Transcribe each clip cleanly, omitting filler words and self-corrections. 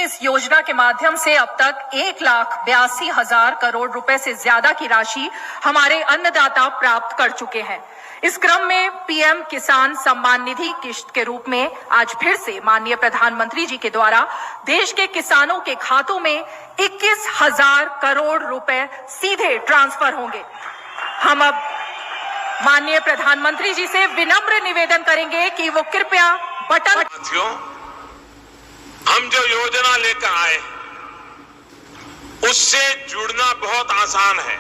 इस योजना के माध्यम से अब तक 1,82,000 करोड़ रुपए से ज्यादा की राशि हमारे अन्नदाता प्राप्त कर चुके हैं। इस क्रम में पीएम किसान सम्मान निधि किश्त के रूप में आज फिर से माननीय प्रधानमंत्री जी के द्वारा देश के किसानों के खातों में 21,000 करोड़ रुपए सीधे ट्रांसफर होंगे। हम अब माननीय प्रधानमंत्री जी से विनम्र निवेदन करेंगे कि वो कृपया बटन। साथियों, हम जो योजना लेकर आए उससे जुड़ना बहुत आसान है।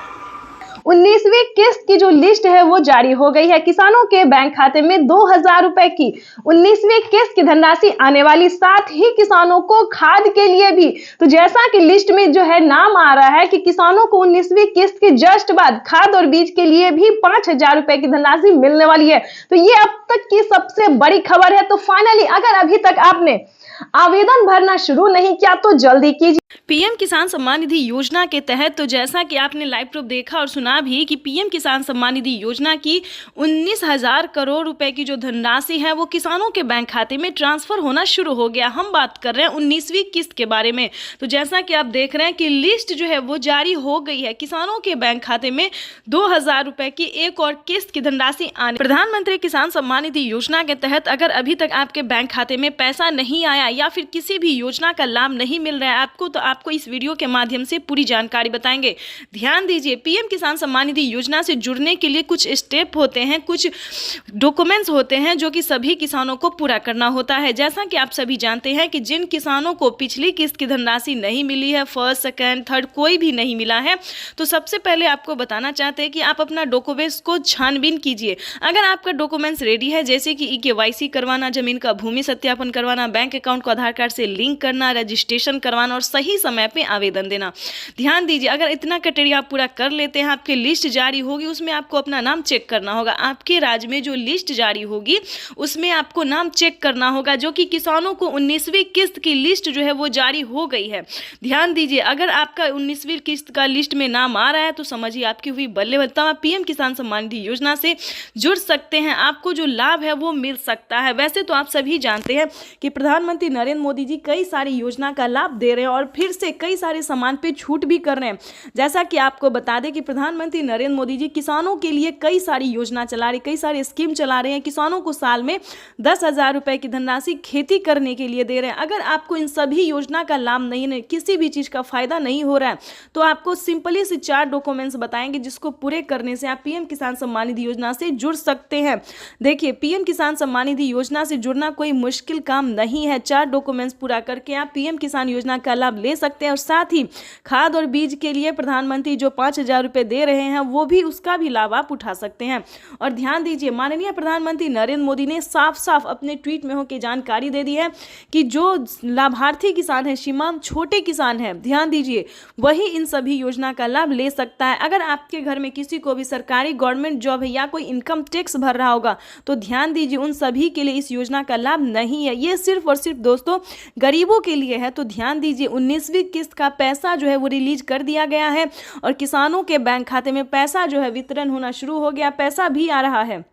19वीं किस्त की जो लिस्ट है वो जारी हो गई है। किसानों के बैंक खाते में 2,000 रुपए की 19वीं किस्त की धनराशि आने वाली, साथ ही किसानों को खाद के लिए भी। तो जैसा कि लिस्ट में जो है नाम आ रहा है कि किसानों को 19वीं किस्त के जस्ट बाद खाद और बीज के लिए भी 5,000 रुपए की धनराशि मिलने वाली है। तो ये अब तक की सबसे बड़ी खबर है। तो फाइनली अगर अभी तक आपने आवेदन भरना शुरू नहीं किया तो जल्दी कीजिए। पीएम किसान सम्मान निधि योजना के तहत तो जैसा कि आपने लाइव प्रूफ देखा और सुना भी कि पीएम किसान सम्मान निधि योजना की 19,000 करोड़ रुपए की जो धनराशि है वो किसानों के बैंक खाते में ट्रांसफर होना शुरू हो गया। हम बात कर रहे हैं 19वीं किस्त के बारे में। तो जैसा कि आप देख रहे हैं कि लिस्ट जो है वो जारी हो गई है। किसानों के बैंक खाते में 2,000 रुपए की एक और किस्त की धनराशि आने। प्रधानमंत्री किसान सम्मान निधि योजना के तहत अगर अभी तक आपके बैंक खाते में पैसा नहीं आया या फिर किसी भी योजना का लाभ नहीं मिल रहा है आपको, तो आपको इस वीडियो के माध्यम से पूरी जानकारी बताएंगे। ध्यान दीजिए, पीएम किसान सम्मान निधि योजना से जुड़ने के लिए कुछ स्टेप होते हैं, कुछ डॉक्यूमेंट्स होते हैं जो कि सभी किसानों को पूरा करना होता है। जैसा कि आप सभी जानते हैं कि जिन किसानों को पिछली किस्त की धनराशि नहीं मिली है, फर्स्ट सेकंड थर्ड कोई भी नहीं मिला है, तो सबसे पहले आपको बताना चाहते हैं कि आप अपना डॉक्यूमेंट्स को छानबीन कीजिए। अगर आपका डॉक्यूमेंट्स रेडी है, जैसे कि KYC करवाना, जमीन का भूमि सत्यापन करवाना, बैंक अकाउंट को आधार कार्ड से लिंक करना, रजिस्ट्रेशन करवाना और सही समय पे आवेदन देना। ध्यान दीजिए, अगर इतना क्राइटेरिया आप पूरा कर लेते हैं, आपकी लिस्ट जारी होगी, उसमें आपको अपना नाम चेक करना होगा। आपके राज्य में जो लिस्ट जारी होगी उसमें आपको नाम चेक करना होगा, जो कि किसानों को 19वीं किस्त की लिस्ट जो है वो जारी हो गई है। ध्यान दीजिए, अगर आपका 19वीं किस्त का लिस्ट में नाम आ रहा है तो समझिए आपकी हुई बल्ले बल्ले। आप पीएम किसान सम्मान निधि योजना से जुड़ सकते हैं, आपको जो लाभ है वो मिल सकता है। वैसे तो आप सभी जानते हैं कि प्रधानमंत्री नरेंद्र मोदी जी कई सारी योजना का लाभ दे रहे हैं और फिर से कई सारे सामान पे छूट भी कर रहे हैं। जैसा कि आपको बता दें कि प्रधानमंत्री नरेंद्र मोदी जी किसानों के लिए कई सारी योजना चला रहे, कई सारी स्कीम चला रहे हैं। किसानों को साल में 10,000 रुपए की धनराशि खेती करने के लिए दे रहे हैं। अगर आपको इन सभी योजना का लाभ नहीं, किसी भी चीज का फायदा नहीं हो रहा है, तो आपको सिंपली से 4 डॉक्यूमेंट्स बताएंगे जिसको पूरे करने से आप पीएम किसान सम्मान निधि योजना से जुड़ सकते हैं। देखिए, पीएम किसान सम्मान निधि योजना से जुड़ना कोई मुश्किल काम नहीं है। 4 डॉक्यूमेंट्स पूरा करके आप पीएम किसान योजना का लाभ ले सकते हैं और साथ ही खाद और बीज के लिए प्रधानमंत्री जो 5,000 रुपए दे रहे हैं वो भी, उसका भी लाभ आप उठा सकते हैं। और ध्यान दीजिए, माननीय प्रधानमंत्री नरेंद्र मोदी ने साफ साफ अपने ट्वीट में होकर जानकारी दे दी है कि जो लाभार्थी किसान है, सीमांत छोटे किसान है, ध्यान दीजिए, वही इन सभी योजना का लाभ ले सकता है। अगर आपके घर में किसी को भी सरकारी गवर्नमेंट जॉब है या कोई इनकम टैक्स भर रहा होगा तो ध्यान दीजिए, उन सभी के लिए इस योजना का लाभ नहीं है। ये सिर्फ और सिर्फ दोस्तों गरीबों के लिए है। तो ध्यान दीजिए, 19वीं किस्त का पैसा जो है वो रिलीज कर दिया गया है और किसानों के बैंक खाते में पैसा जो है वितरण होना शुरू हो गया, पैसा भी आ रहा है।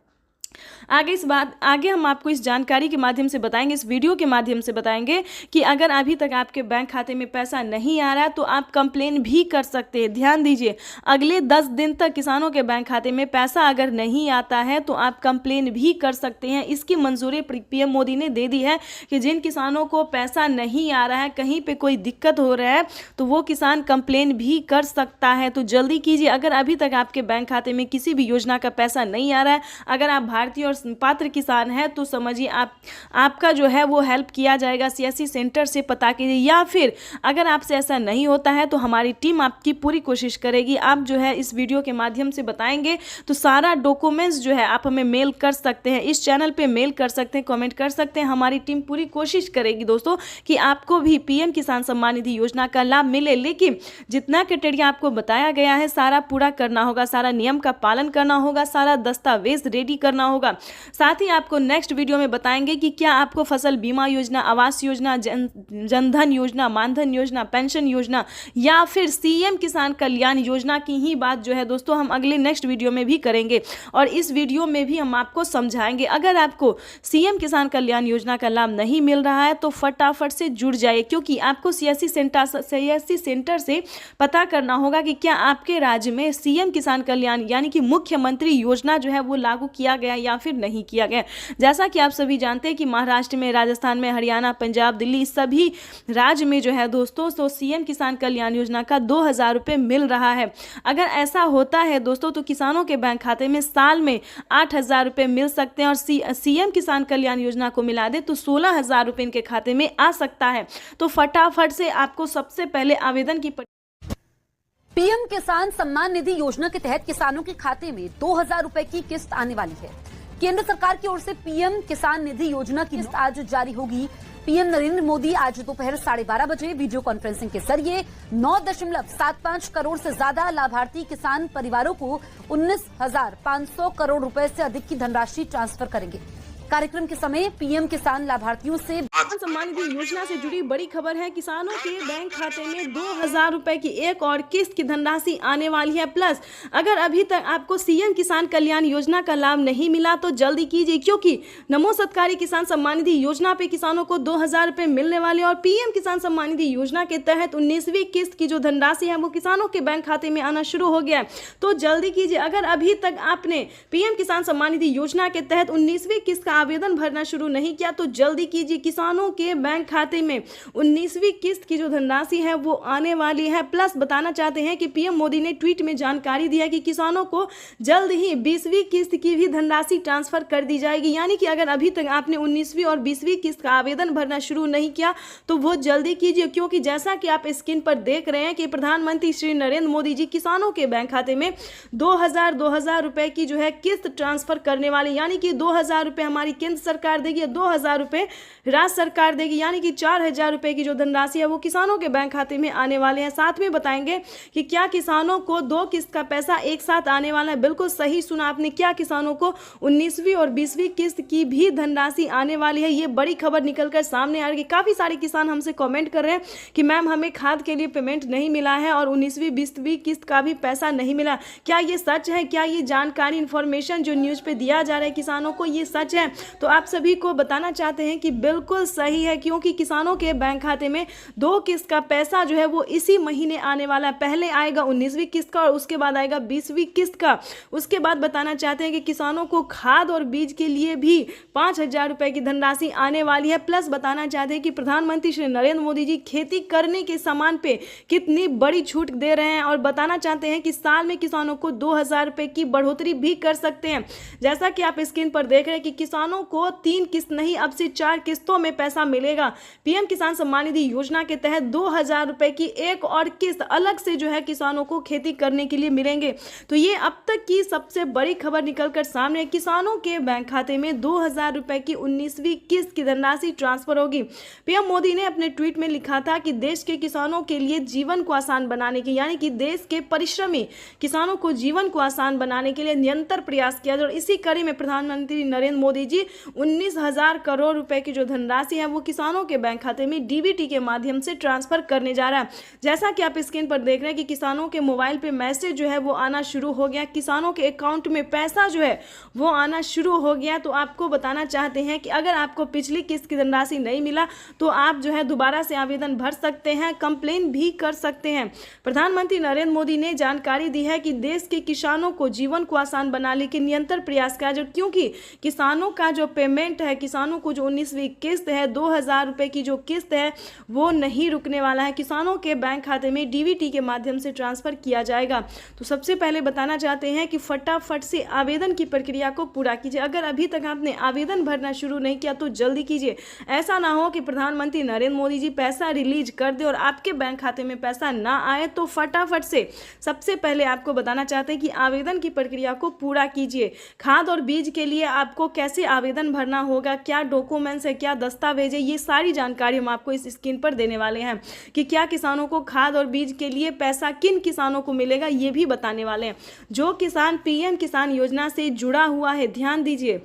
आगे हम आपको इस जानकारी के माध्यम से बताएंगे, इस वीडियो के माध्यम से बताएंगे कि अगर अभी तक आपके बैंक खाते में पैसा नहीं आ रहा है तो आप कंप्लेन भी कर सकते हैं। ध्यान दीजिए, अगले 10 दिन तक किसानों के बैंक खाते में पैसा अगर नहीं आता है तो आप कंप्लेन भी कर सकते हैं। इसकी मंजूरी पीएम मोदी ने दे दी है कि जिन किसानों को पैसा नहीं आ रहा है, कहीं पर कोई दिक्कत हो रहा है, तो वो किसान कंप्लेन भी कर सकता है। तो जल्दी कीजिए, अगर अभी तक आपके बैंक खाते में किसी भी योजना का पैसा नहीं आ रहा है, अगर आप भारतीय और पात्र किसान है तो समझिए आपका जो है वो हेल्प किया जाएगा। CSC सेंटर से पता कीजिए, या फिर अगर आपसे ऐसा नहीं होता है तो हमारी टीम आपकी पूरी कोशिश करेगी। आप जो है इस वीडियो के माध्यम से बताएंगे तो सारा डॉक्यूमेंट्स जो है आप हमें मेल कर सकते हैं, इस चैनल पे मेल कर सकते हैं, कमेंट कर सकते हैं। हमारी टीम पूरी कोशिश करेगी दोस्तों कि आपको भी पीएम किसान सम्मान निधि योजना का लाभ मिले। लेकिन जितना क्राइटेरिया आपको बताया गया है सारा पूरा करना होगा, सारा नियम का पालन करना होगा, सारा दस्तावेज रेडी करना होगा। साथ ही आपको नेक्स्ट वीडियो में बताएंगे कि क्या आपको फसल बीमा योजना, आवास योजना, जनधन योजना, मानधन योजना, पेंशन योजना या फिर सीएम किसान कल्याण योजना की ही बात जो है दोस्तों हम अगले नेक्स्ट वीडियो में भी करेंगे। और इस वीडियो में भी हम आपको समझाएंगे, अगर आपको सीएम किसान कल्याण योजना का लाभ नहीं मिल रहा है तो फटाफट से जुड़ जाइए, क्योंकि आपको सीएससी सेंटर से पता करना होगा कि क्या आपके राज्य में सीएम किसान कल्याण यानी कि मुख्यमंत्री योजना जो है वो लागू किया गया या फिर नहीं किया गया। जैसा कि आप सभी जानते हैं कि महाराष्ट्र में, राजस्थान में, हरियाणा, पंजाब, दिल्ली सभी राज्य में जो है दोस्तों तो सीएम किसान कल्याण योजना का 2000 रुपये मिल रहा है। अगर ऐसा होता है दोस्तों तो किसानों के बैंक खाते में साल में 8000 रुपये मिल सकते हैं और सीएम किसान कल्याण योजना को मिला दे तो 16000 रुपये इनके खाते में आ सकता है। तो फटाफट से आपको सबसे पहले आवेदन की पीएम किसान सम्मान निधि योजना के तहत किसानों के खाते में 2000 रुपए की किस्त आने वाली है। केंद्र सरकार की ओर से पीएम किसान निधि योजना की किस्त आज जारी होगी। पीएम नरेंद्र मोदी आज दोपहर 12:30 बजे वीडियो कॉन्फ्रेंसिंग के जरिए 9.75 करोड़ से ज्यादा लाभार्थी किसान परिवारों को 19,500 करोड़ रुपए से अधिक की धनराशि ट्रांसफर करेंगे। कार्यक्रम के समय पीएम किसान लाभार्थियों से किसान सम्मान निधि योजना से जुड़ी बड़ी खबर है। किसानों के बैंक खाते में 2000 रुपए की एक और किस्त की धनराशि आने वाली है। प्लस अगर अभी तक आपको सीएम किसान कल्याण योजना का लाभ नहीं मिला तो जल्दी कीजिए, क्योंकि नमो सत्कारी किसान सम्मान निधि योजना पे किसानों को 2000 रुपए मिलने वाले और पीएम किसान सम्मान निधि योजना के तहत 19वीं किस्त की जो धनराशि है वो किसानों के बैंक खाते में आना शुरू हो गया है। तो जल्दी कीजिए, अगर अभी तक आपने पीएम किसान सम्मान निधि योजना के तहत 19वीं किस्त का आवेदन भरना शुरू नहीं किया तो जल्दी कीजिए। किसानों के बैंक खाते में 19वीं किस्त की जो धनराशि है वो आने वाली है। प्लस बताना चाहते हैं कि पीएम मोदी ने ट्वीट में जानकारी दी है कि किसानों को जल्द ही 20वीं किस्त की भी धनराशि ट्रांसफर कर दी जाएगी। यानी कि अगर अभी तक आपने 19वीं और 20वीं किस्त का आवेदन भरना शुरू नहीं किया तो वो जल्दी कीजिए, क्योंकि जैसा कि आप स्क्रीन पर देख रहे हैं कि प्रधानमंत्री श्री नरेंद्र मोदी जी किसानों के बैंक खाते में 2000 रुपए की जो है किस्त ट्रांसफर करने वाले, यानी कि 2000 रुपए हमारी केंद्र सरकार देगी, 2000 रुपए राज्य सरकार देगी, यानी कि 4000 रुपए की जो धनराशि है वो किसानों के बैंक खाते में आने वाले हैं। साथ में बताएंगे कि क्या किसानों को 2 किस्त का पैसा एक साथ आने वाला है। बिल्कुल सही सुना आपने, क्या किसानों को 19वीं और 20वीं किस्त की भी धनराशि आने वाली है। ये बड़ी खबर निकलकर सामने आ रही है। काफी सारे किसान हमसे कमेंट कर रहे हैं कि मैम हमें खाद के लिए पेमेंट नहीं मिला है और 19वीं 20वीं किस्त का भी पैसा नहीं मिला। क्या ये सच है? क्या ये जानकारी इंफॉर्मेशन जो न्यूज पे दिया जा रहा है किसानों को ये सच है? तो आप सभी को बताना चाहते हैं कि बिल्कुल सही है, क्योंकि किसानों के बैंक खाते में 2 किस्त का पैसा जो है वो इसी महीने आने वाला है। पहले आएगा 19वीं किस्त का और उसके बाद आएगा 20वीं किस्त का। उसके बाद बताना चाहते हैं कि किसानों को खाद और बीज के लिए भी 5000 रुपए की धनराशि आने वाली है। प्लस बताना चाहते हैं कि प्रधानमंत्री श्री नरेंद्र मोदी जी खेती करने के सामान पे कितनी बड़ी छूट दे रहे हैं और बताना चाहते हैं कि साल में किसानों को 2000 रुपए की बढ़ोतरी भी कर सकते हैं। जैसा कि आप स्क्रीन पर देख रहे हैं कि किसानों को 3 किस्त नहीं अब से 4 किस्तों में पैसा मिलेगा। पीएम किसान सम्मान निधि योजना के तहत 2000 रुपए की एक और किस्त अलग से जो है किसानों को खेती करने के लिए मिलेंगे। तो ये अब तक की सबसे बड़ी खबर निकलकर सामने, किसानों के बैंक खाते में 2000 रुपए की 19वीं किस्त की धनराशि ट्रांसफर होगी। पीएम मोदी ने अपने ट्वीट में लिखा था कि देश के किसानों के लिए जीवन को आसान बनाने के, यानी कि देश के परिश्रमी किसानों को जीवन को आसान बनाने के लिए निरंतर प्रयास किया जाए। और इसी कड़ी में प्रधानमंत्री नरेंद्र मोदी जी 19,000 करोड़ रुपए की जो धनराशि है वो किसानों के बैंक खाते में डीबीटी के माध्यम से ट्रांसफर करने जा रहा है। जैसा कि आप स्क्रीन पर देख रहे हैं कि किसानों के मोबाइल पे मैसेज जो है वो आना शुरू हो गया, किसानों के अकाउंट में पैसा जो है वो आना शुरू हो गया। तो आपको बताना चाहते हैं कि अगर आपको पिछली किस्त की धनराशि नहीं मिला तो आप जो है दोबारा से आवेदन भर सकते हैं, कंप्लेन भी कर सकते हैं। प्रधानमंत्री नरेंद्र मोदी ने जानकारी दी है कि देश के किसानों को जीवन को आसान बनाने के निरंतर प्रयास किया जाए, क्योंकि किसानों का जो पेमेंट है, किसानों को जो 19वीं किस्त है 2000 रुपए की जो किस्त है वो नहीं रुकने वाला है, किसानों के बैंक खाते में डीबीटी के माध्यम से ट्रांसफर किया जाएगा। तो सबसे पहले बताना चाहते हैं कि फटाफट से आवेदन की प्रक्रिया को पूरा कीजिए। अगर अभी तक आपने आवेदन भरना शुरू नहीं किया तो जल्दी कीजिए। ऐसा ना हो कि प्रधानमंत्री नरेंद्र मोदी जी पैसा रिलीज कर दे और आपके बैंक खाते में पैसा ना आए। तो फटाफट से सबसे पहले आपको बताना चाहते हैं कि आवेदन की प्रक्रिया को पूरा कीजिए। खाद और बीज के लिए आपको कैसे आवेदन भरना होगा, क्या डॉक्यूमेंट्स है, क्या दस्तावेज है, ये सारी जानकारी हम आपको इस स्क्रीन पर देने वाले हैं। कि क्या किसानों को खाद और बीज के लिए पैसा किन किसानों को मिलेगा ये भी बताने वाले हैं। जो किसान पीएम किसान योजना से जुड़ा हुआ है, ध्यान दीजिए,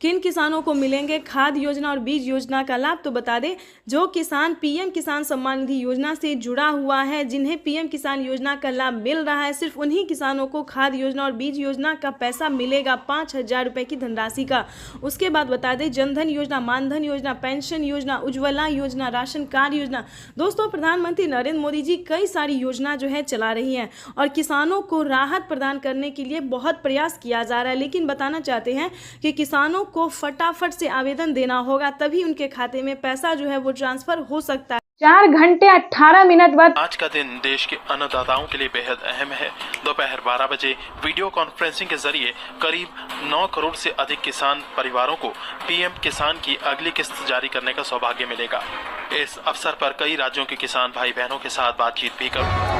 किन किसानों को मिलेंगे खाद योजना और बीज योजना का लाभ। तो बता दें, जो किसान पीएम किसान सम्मान निधि योजना से जुड़ा हुआ है, जिन्हें पीएम किसान योजना का लाभ मिल रहा है, सिर्फ उन्हीं किसानों को खाद योजना और बीज योजना का पैसा मिलेगा 5,000 रुपये की धनराशि का। उसके बाद बता दें, जनधन योजना, मानधन योजना, पेंशन योजना, उज्ज्वला योजना, राशन कार्ड योजना। दोस्तों, प्रधानमंत्री नरेंद्र मोदी जी कई सारी योजना जो है चला रही हैं और किसानों को राहत प्रदान करने के लिए बहुत प्रयास किया जा रहा है। लेकिन बताना चाहते हैं कि किसानों को फटाफट से आवेदन देना होगा, तभी उनके खाते में पैसा जो है वो ट्रांसफर हो सकता है। 4 घंटे 18 मिनट बाद आज का दिन देश के अन्नदाताओं के लिए बेहद अहम है। दोपहर 12 बजे वीडियो कॉन्फ्रेंसिंग के जरिए करीब 9 करोड़ से अधिक किसान परिवारों को पीएम किसान की अगली किस्त जारी करने का सौभाग्य मिलेगा। इस अवसर पर कई राज्यों के किसान भाई बहनों के साथ बातचीत भी करूंगा।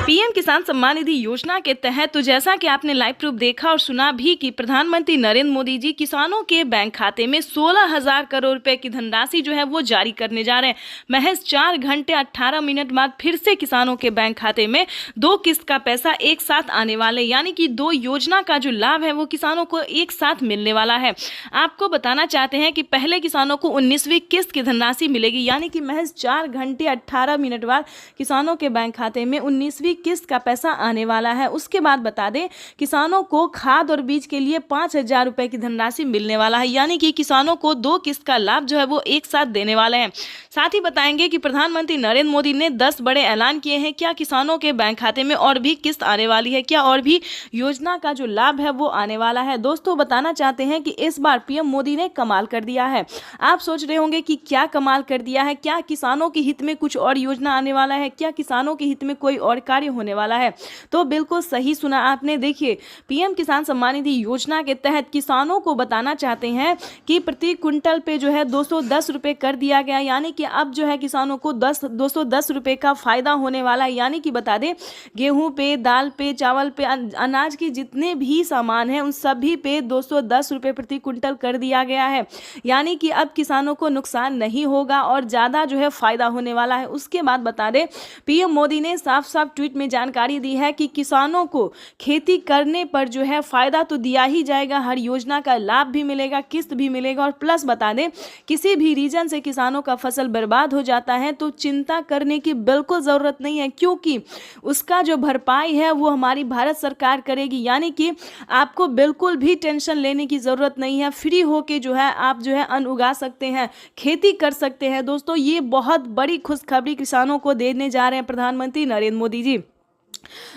पीएम किसान सम्मान निधि योजना के तहत तो जैसा कि आपने लाइव प्रूफ देखा और सुना भी कि प्रधानमंत्री नरेंद्र मोदी जी किसानों के बैंक खाते में 16,000 करोड़ रुपए की धनराशि जो है वो जारी करने जा रहे हैं। महज 4 घंटे 18 मिनट बाद फिर से किसानों के बैंक खाते में 2 किस्त का पैसा एक साथ आने वाले, यानी कि 2 योजना का जो लाभ है वो किसानों को एक साथ मिलने वाला है। आपको बताना चाहते हैं कि पहले किसानों को 19वीं किस्त की धनराशि मिलेगी, यानी कि महज 4 घंटे 18 मिनट बाद किसानों के बैंक खाते में 19वीं किस्त का पैसा आने वाला है। उसके बाद बता दें, किसानों को खाद और बीज के लिए 5,000 रुपए की धनराशि मिलने वाला है, यानी कि किसानों को 2 किस्त का लाभ जो है वो एक साथ देने वाले हैं। साथ ही बताएंगे कि प्रधानमंत्री नरेंद्र मोदी ने 10 बड़े ऐलान किए हैं। क्या किसानों के बैंक खाते में और भी किस्त आने वाली है? क्या और भी योजना का जो लाभ है वो आने वाला है? दोस्तों, बताना चाहते हैं कि इस बार पीएम मोदी ने कमाल कर दिया है। आप सोच रहे होंगे कि क्या कमाल कर दिया है, क्या किसानों के हित में कुछ और योजना आने वाला है, क्या किसानों के हित में कोई और कार्य होने वाला है? तो बिल्कुल सही सुना आपने। देखिए, पीएम किसान सम्मान निधि योजना के तहत किसानों को बताना चाहते हैं कि प्रति क्विंटल पे जो है 210 रुपए कर दिया गया, यानी कि अब जो है किसानों को 210 रुपए का फायदा होने वाला है। यानी कि बता दें, गेहूं पे, दाल पे, चावल पे, अनाज के जितने भी सामान हैं उन सभी पे 210 रुपए प्रति क्विंटल कर दिया गया है, यानी कि अब किसानों को नुकसान नहीं होगा और ज़्यादा जो है फायदा होने वाला है। उसके बाद बता दें, पीएम मोदी ने साफ साफ ट्वीट में जानकारी दी है कि किसानों को खेती करने पर जो है फायदा तो दिया ही जाएगा, हर योजना का लाभ भी मिलेगा, किस्त भी मिलेगा। और प्लस बता दें, किसी भी रीजन से किसानों का फसल बर्बाद हो जाता है तो चिंता करने की बिल्कुल ज़रूरत नहीं है, क्योंकि उसका जो भरपाई है वो हमारी भारत सरकार करेगी। यानी कि आपको बिल्कुल भी टेंशन लेने की ज़रूरत नहीं है, फ्री होके जो है आप जो है अन्न उगा सकते हैं, खेती कर सकते हैं। दोस्तों, ये बहुत बड़ी खुशखबरी किसानों को देने जा रहे हैं प्रधानमंत्री नरेंद्र मोदी जी।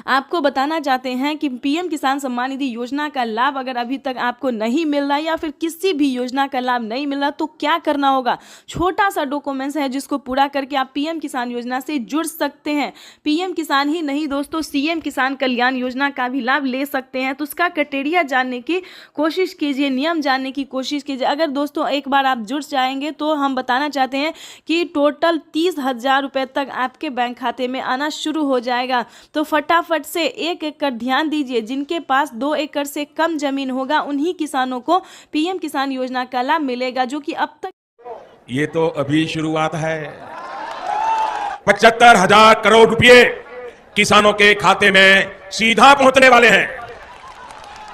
आपको बताना चाहते हैं कि पीएम किसान सम्मान निधि योजना का लाभ अगर अभी तक आपको नहीं मिल रहा या फिर किसी भी योजना का लाभ नहीं मिल रहा तो क्या करना होगा। छोटा सा डॉक्यूमेंट्स है जिसको पूरा करके आप पीएम किसान योजना से जुड़ सकते हैं। पीएम किसान ही नहीं दोस्तों, सीएम किसान कल्याण योजना का भी लाभ ले सकते हैं। तो उसका क्राइटेरिया जानने की कोशिश कीजिए, नियम जानने की कोशिश कीजिए। अगर दोस्तों एक बार आप जुड़ जाएंगे तो हम बताना चाहते हैं कि टोटल 30,000 रुपये तक आपके बैंक खाते में आना शुरू हो जाएगा। तो फटाफट से 1 एकड़ ध्यान दीजिए, जिनके पास 2 एकड़ से कम जमीन होगा उन्हीं किसानों को पीएम किसान योजना का लाभ मिलेगा, जो कि अब तक ये तो अभी शुरुआत है। 75,000 करोड़ रुपए किसानों के खाते में सीधा पहुंचने वाले हैं।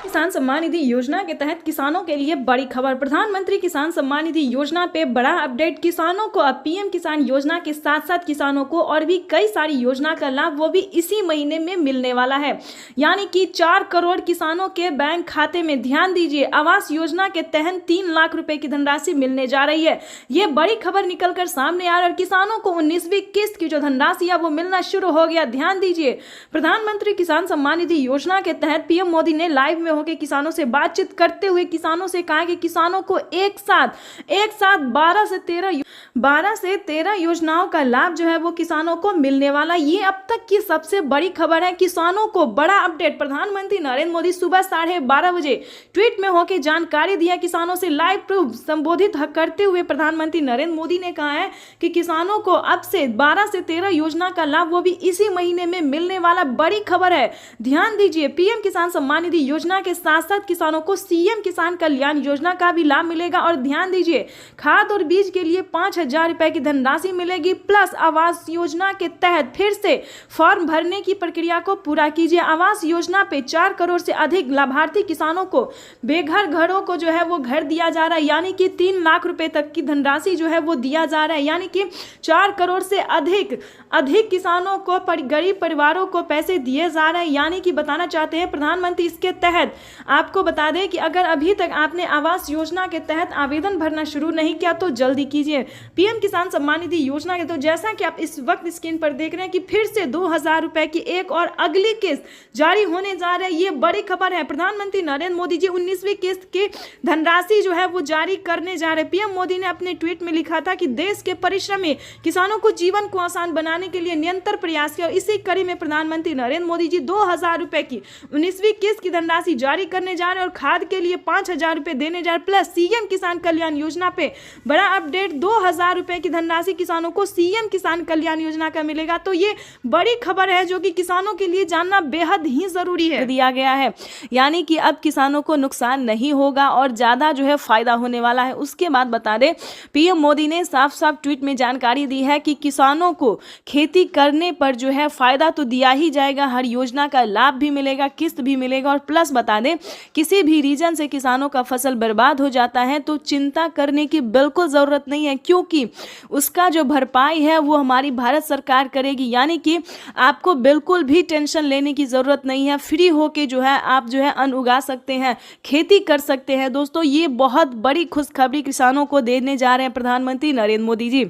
किसान सम्मान निधि योजना के तहत किसानों के लिए बड़ी खबर। प्रधानमंत्री किसान सम्मान निधि योजना पे बड़ा अपडेट। किसानों को अब पीएम किसान योजना के साथ साथ किसानों को और भी कई सारी योजना का लाभ वो भी इसी महीने में मिलने वाला है। यानी कि 4 करोड़ किसानों के बैंक खाते में, ध्यान दीजिए, आवास योजना के तहत 3 लाख रुपए की धनराशि मिलने जा रही है। ये बड़ी खबर निकलकर सामने आ रही है और किसानों को 19वीं किस्त की जो धनराशि है वो मिलना शुरू हो गया। ध्यान दीजिए, प्रधानमंत्री किसान सम्मान निधि योजना के तहत पीएम मोदी ने लाइव में के किसानों से बातचीत करते हुए किसानों से कहा कि किसानों को एक साथ 12 से 13 योजनाओं का लाभ जो है वो किसानों को मिलने वाला। ये अब तक की सबसे बड़ी खबर है। किसानों को बड़ा अपडेट। प्रधानमंत्री नरेंद्र मोदी सुबह 12:30 बजे ट्वीट में होकर जानकारी दिया। किसानों से लाइव प्रूफ संबोधित करते हुए प्रधानमंत्री नरेंद्र मोदी ने कहा है कि किसानों को अब से 12 से 13 योजना का लाभ वो भी इसी महीने में मिलने वाला। बड़ी खबर है, ध्यान दीजिए। पीएम किसान सम्मान निधि योजना के के साथ साथ किसानों को सीएम किसान कल्याण योजना का भी लाभ मिलेगा। और ध्यान दीजिए, खाद और बीज के लिए 5,000 रुपए की धनराशि मिलेगी, प्लस आवास योजना के तहत फिर से फॉर्म भरने की प्रक्रिया को पूरा कीजिए। आवास योजना पे 4 करोड़ से अधिक लाभार्थी किसानों को बेघर घरों को जो है वो घर दिया जा रहा है, यानी कि 3 लाख रुपए तक की धनराशि जो है वो दिया जा रहा है, यानी कि 4 करोड़ से अधिक किसानों को, गरीब परिवारों को पैसे दिए जा रहे हैं। यानी कि बताना चाहते हैं प्रधानमंत्री इसके तहत आपको बता दें कि अगर अभी तक आपने आवास योजना के तहत आवेदन भरना शुरू नहीं किया तो जल्दी कीजिए। पीएम किसान सम्मान निधि योजना के तो जैसा कि आप इस वक्त स्क्रीन पर देख रहे हैं कि फिर से 2,000 रुपए की एक और अगली किस्त जारी होने जा रही है। ये बड़ी खबर है। प्रधानमंत्री नरेंद्र मोदी जी 19वीं किस्त की धनराशि जो है वो जारी करने जा रहे हैं। पीएम मोदी ने अपने ट्वीट में लिखा था कि देश के परिश्रमी किसानों को जीवन को आसान बनाने के लिए निरंतर प्रयास किया। इसी कड़ी में प्रधानमंत्री नरेंद्र मोदी जी 2,000 रुपए की 19वीं किस्त की धनराशि जारी करने जा रहे हैं और खाद के लिए 5,000 रुपए देने जा रहे हैं। प्लस सीएम किसान कल्याण योजना पे बड़ा अपडेट, 2,000 रुपए की धनराशि किसानों को सीएम किसान कल्याण योजना का मिलेगा। तो ये बड़ी खबर है जो कि किसानों के लिए जानना बेहद ही जरूरी है। दिया गया है, यानी कि अब किसानों को नुकसान नहीं होगा और ज्यादा जो है फायदा होने वाला है। उसके बाद बता दें, पीएम मोदी ने साफ साफ ट्वीट में जानकारी दी है कि किसानों को खेती करने पर जो है फायदा तो दिया ही जाएगा, हर योजना का लाभ भी मिलेगा, किस्त भी मिलेगा। और प्लस बता दें, किसी भी रीजन से किसानों का फसल बर्बाद हो जाता है तो चिंता करने की बिल्कुल जरूरत नहीं है, क्योंकि उसका जो भरपाई है वो हमारी भारत सरकार करेगी। यानी कि आपको बिल्कुल भी टेंशन लेने की जरूरत नहीं है। फ्री होके जो है आप जो है अन्न उगा सकते हैं, खेती कर सकते हैं। दोस्तों, ये बहुत बड़ी खुशखबरी किसानों को देने जा रहे हैं प्रधानमंत्री नरेंद्र मोदी जी।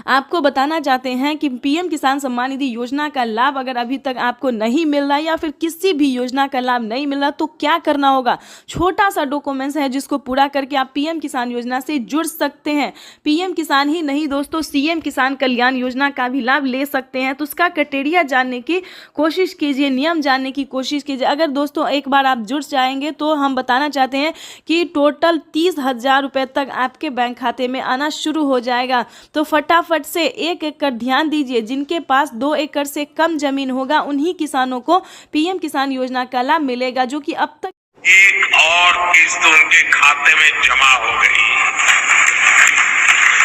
आपको बताना चाहते हैं कि पीएम किसान सम्मान निधि योजना का लाभ अगर अभी तक आपको नहीं मिल रहा या फिर किसी भी योजना का लाभ नहीं मिल रहा तो क्या करना होगा। छोटा सा डॉक्यूमेंट्स है जिसको पूरा करके आप पीएम किसान योजना से जुड़ सकते हैं। पीएम किसान ही नहीं दोस्तों, सीएम किसान कल्याण योजना का भी लाभ ले सकते हैं। तो उसका क्राइटेरिया जानने की कोशिश कीजिए, नियम जानने की कोशिश कीजिए। अगर दोस्तों एक बार आप जुड़ जाएंगे तो हम बताना चाहते हैं कि टोटल 30,000 रुपये तक आपके बैंक खाते में आना शुरू हो जाएगा। तो फटाफट से 1 एकड़ ध्यान दीजिए, जिनके पास 2 एकड़ से कम जमीन होगा उन्हीं किसानों को पीएम किसान योजना का लाभ मिलेगा, जो कि अब तक एक और किस्त उनके खाते में जमा हो गई।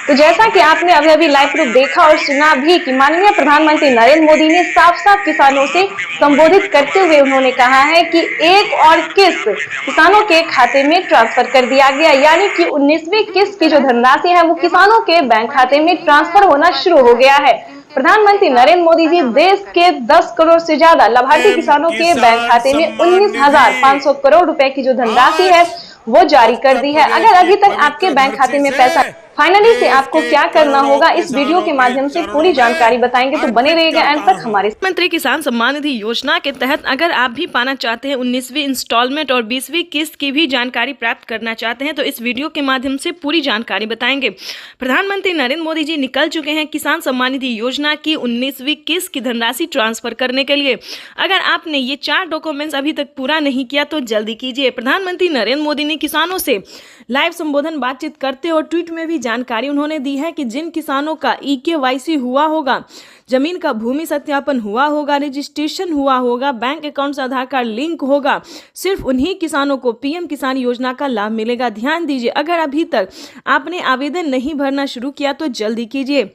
तो जैसा कि आपने अभी लाइव प्रूफ देखा और सुना भी कि माननीय प्रधानमंत्री नरेंद्र मोदी ने साफ साफ किसानों से संबोधित करते हुए उन्होंने कहा है कि एक और किस्त किसानों के खाते में ट्रांसफर कर दिया गया, यानी कि 19वीं किस्त की जो धनराशि है वो किसानों के बैंक खाते में ट्रांसफर होना शुरू हो गया है। प्रधानमंत्री नरेंद्र मोदी जी देश के 10 करोड़ से ज्यादा लाभार्थी किसानों के बैंक खाते में 19,500 करोड़ रुपए की जो धनराशि है वो जारी कर दी है। अगर अभी तक आपके बैंक खाते में पैसा फाइनली से आपको क्या करना होगा, इस वीडियो के माध्यम से पूरी जानकारी बताएंगे, तो बने रहिएगा एंड तक हमारे। प्रधानमंत्री किसान सम्मान निधि योजना के तहत अगर आप भी पाना चाहते हैं 19वीं इंस्टॉलमेंट और 20वीं किस्त की भी जानकारी प्राप्त करना चाहते हैं तो इस वीडियो के माध्यम से पूरी जानकारी बताएंगे। प्रधानमंत्री नरेंद्र मोदी जी निकल चुके हैं किसान सम्मान निधि योजना की 19वीं किस्त की धनराशि ट्रांसफर करने के लिए। अगर आपने ये 4 डॉक्यूमेंट्स अभी तक पूरा नहीं किया तो जल्दी कीजिए। प्रधानमंत्री नरेंद्र मोदी ने किसानों से लाइव संबोधन बातचीत करते और ट्वीट में भी जानकारी उन्होंने दी है कि जिन किसानों का EKYC हुआ होगा, जमीन का भूमि सत्यापन हुआ होगा, रजिस्ट्रेशन हुआ होगा, बैंक अकाउंट से आधार कार्ड लिंक होगा, सिर्फ उन्हीं किसानों को पीएम किसान योजना का लाभ मिलेगा। ध्यान दीजिए, अगर अभी तक आपने आवेदन नहीं भरना शुरू किया तो जल्दी कीजिए।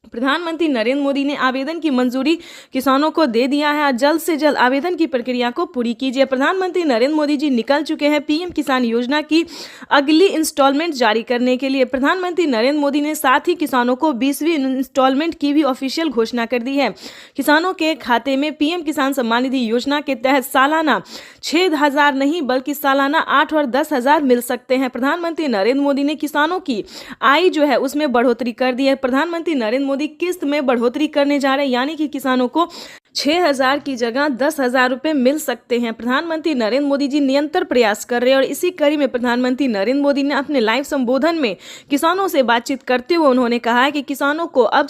प्रधानमंत्री नरेंद्र मोदी ने आवेदन की मंजूरी किसानों को दे दिया है। जल्द से जल्द आवेदन की प्रक्रिया को पूरी कीजिए। प्रधानमंत्री नरेंद्र मोदी जी निकल चुके हैं पीएम किसान योजना की अगली इंस्टॉलमेंट जारी करने के लिए। प्रधानमंत्री नरेंद्र मोदी ने साथ ही किसानों को 20वीं इंस्टॉलमेंट की भी ऑफिशियल घोषणा कर दी है। किसानों के खाते में पीएम किसान सम्मान निधि योजना के तहत सालाना 6,000 नहीं बल्कि सालाना 8 और 10,000 मिल सकते हैं। प्रधानमंत्री नरेंद्र मोदी ने किसानों की आय जो है उसमें बढ़ोतरी कर दी है। प्रधानमंत्री नरेंद्र मोदी किस्त में बढ़ोतरी करने जा रहे हैं, यानी कि किसानों को 6,000 की जगह 10,000 रुपए मिल सकते हैं। प्रधानमंत्री नरेंद्र मोदी जी निरंतर प्रयास कर रहे हैं और इसी कड़ी में प्रधानमंत्री नरेंद्र मोदी ने अपने लाइव संबोधन में किसानों से बातचीत करते हुए उन्होंने कहा है कि किसानों को अब